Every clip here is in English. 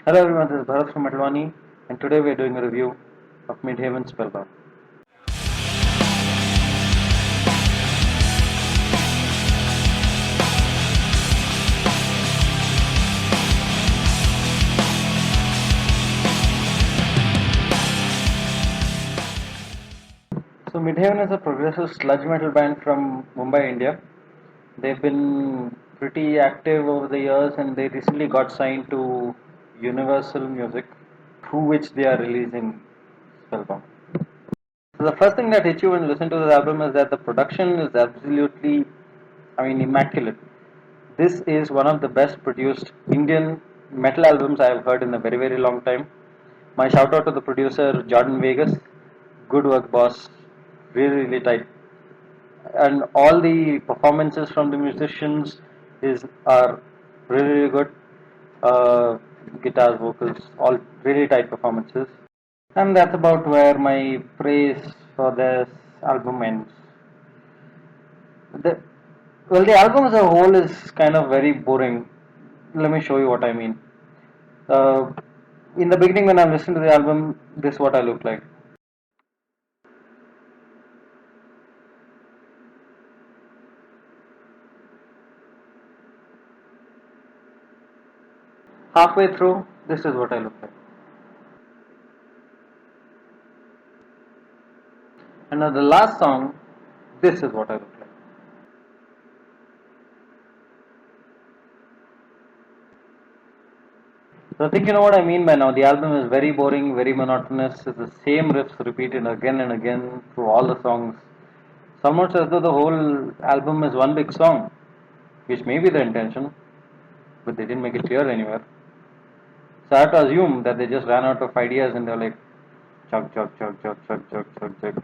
Hello everyone, this is Bharat from Wani, and today we are doing a review of Midhaven Spellbound. So Midhaven is a progressive sludge metal band from Mumbai, India. They've been pretty active over the years and they recently got signed to Universal Music, through which they are releasing Spellbound. So the first thing that hits you when you listen to this album is that the production is absolutely, immaculate. This is one of the best produced Indian metal albums I have heard in a very, very long time. My shout out to the producer Jordan Vegas. Good work, boss. Really, really tight. And all the performances from the musicians are really, really good. Guitars, vocals, all really tight performances. And that's about where my praise for this album ends. The, the album as a whole is kind of very boring. Let me show you what I mean. Uh, in the beginning, when I'm listening to the album, this is what I look like. Halfway through, this is what I look like. And at the last song, this is what I look like. So I think you know what I mean by now. The album is very boring, very monotonous. It's the same riffs repeated again and again through all the songs. It's almost as though the whole album is one big song, which may be the intention, but they didn't make it clear anywhere. So I have to assume that they just ran out of ideas and they're like, chug, chug, chug, chug, chug, chug, chug, chug.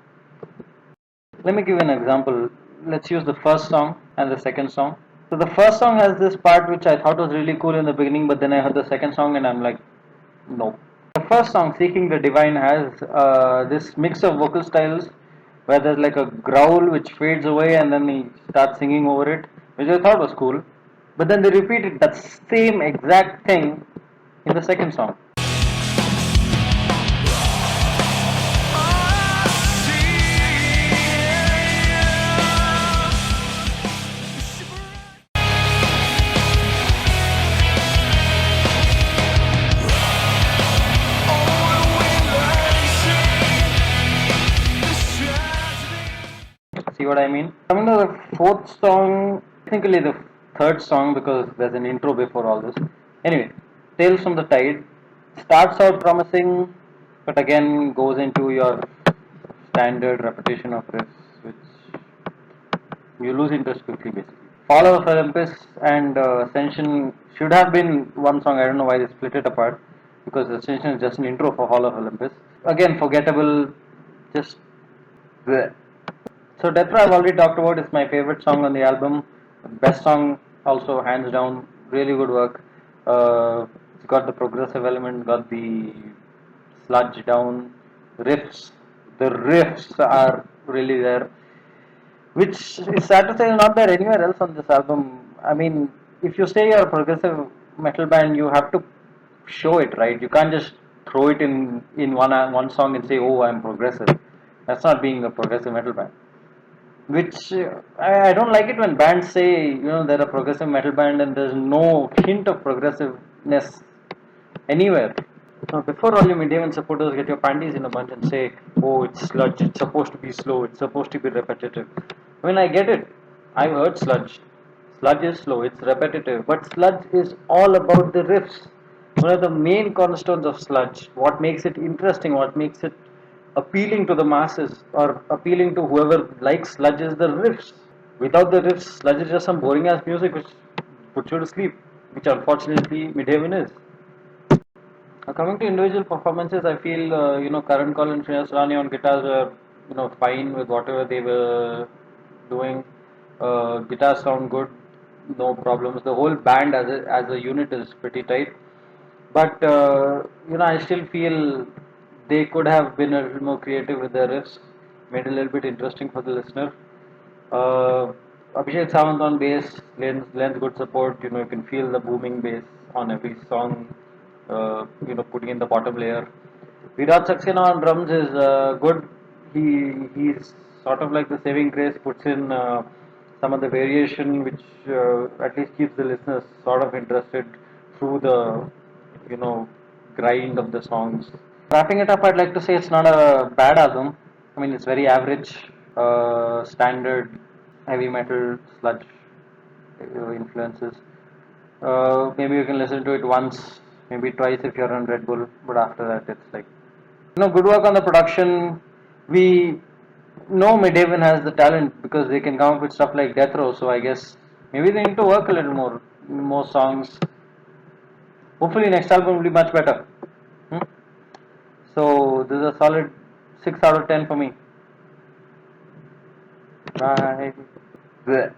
Let me give you an example. Let's use the first song and the second song. So the first song has this part which I thought was really cool in the beginning, but then I heard the second song and I'm like, no. The first song, Seeking the Divine, has this mix of vocal styles where there's like a growl which fades away and then he starts singing over it, which I thought was cool. But then they repeated that same exact thing in the second song. See what I mean? Coming to the fourth song, technically the third song because there's an intro before all this. Anyway, Tales from the Tide starts out promising, but again goes into your standard repetition of riffs, which you lose interest quickly basically. Fall of Olympus and Ascension should have been one song. I don't know why they split it apart because Ascension is just an intro for Hall of Olympus. Again, forgettable, just bleh. So Death Row I've already talked about. It's my favorite song on the album. Best song also hands down. Really good work. It's got the progressive element, got the sludge down riffs. The riffs are really there, which is sad to say is not there anywhere else on this album. I mean, if you say you're a progressive metal band, you have to show it, right? You can't just throw it in one song and say, "Oh, I'm progressive." That's not being a progressive metal band. Which I don't like it when bands say they're a progressive metal band and there's no hint of progressiveness anywhere. Now, before all you Midhaven supporters get your panties in a bunch and say, "Oh, it's sludge. It's supposed to be slow. It's supposed to be repetitive." I mean, I get it. I've heard sludge. Sludge is slow. It's repetitive. But sludge is all about the riffs. One of the main cornerstones of sludge. What makes it interesting? What makes it appealing to the masses or appealing to whoever likes sludge is the riffs. Without the riffs, sludge is just some boring ass music which puts you to sleep, which unfortunately Midhaven is. Coming to individual performances, I feel Karan Kaul and Shreyas Rani on guitars were fine with whatever they were doing. Guitars sound good, no problems. The whole band as a unit is pretty tight, but I still feel they could have been a little more creative with their riffs, made it a little bit interesting for the listener. Uh, Abhishek Sawant on bass lends good support. You can feel the booming bass on every song. putting in the bottom layer. Virat Saxena on drums is good. He's sort of like the saving grace, puts in some of the variation, which at least keeps the listeners sort of interested through the you know grind of the songs. Wrapping it up, I'd like to say it's not a bad album. I mean, it's very average, standard heavy metal sludge influences. Maybe you can listen to it once, maybe twice if you're on Red Bull, but after that, it's like good work on the production. We know Midhaven has the talent because they can come up with stuff like Death Row. So I guess maybe they need to work a little more songs. Hopefully, next album will be much better. Hmm? So this is a solid 6 out of 10 for me. Bye. Blech.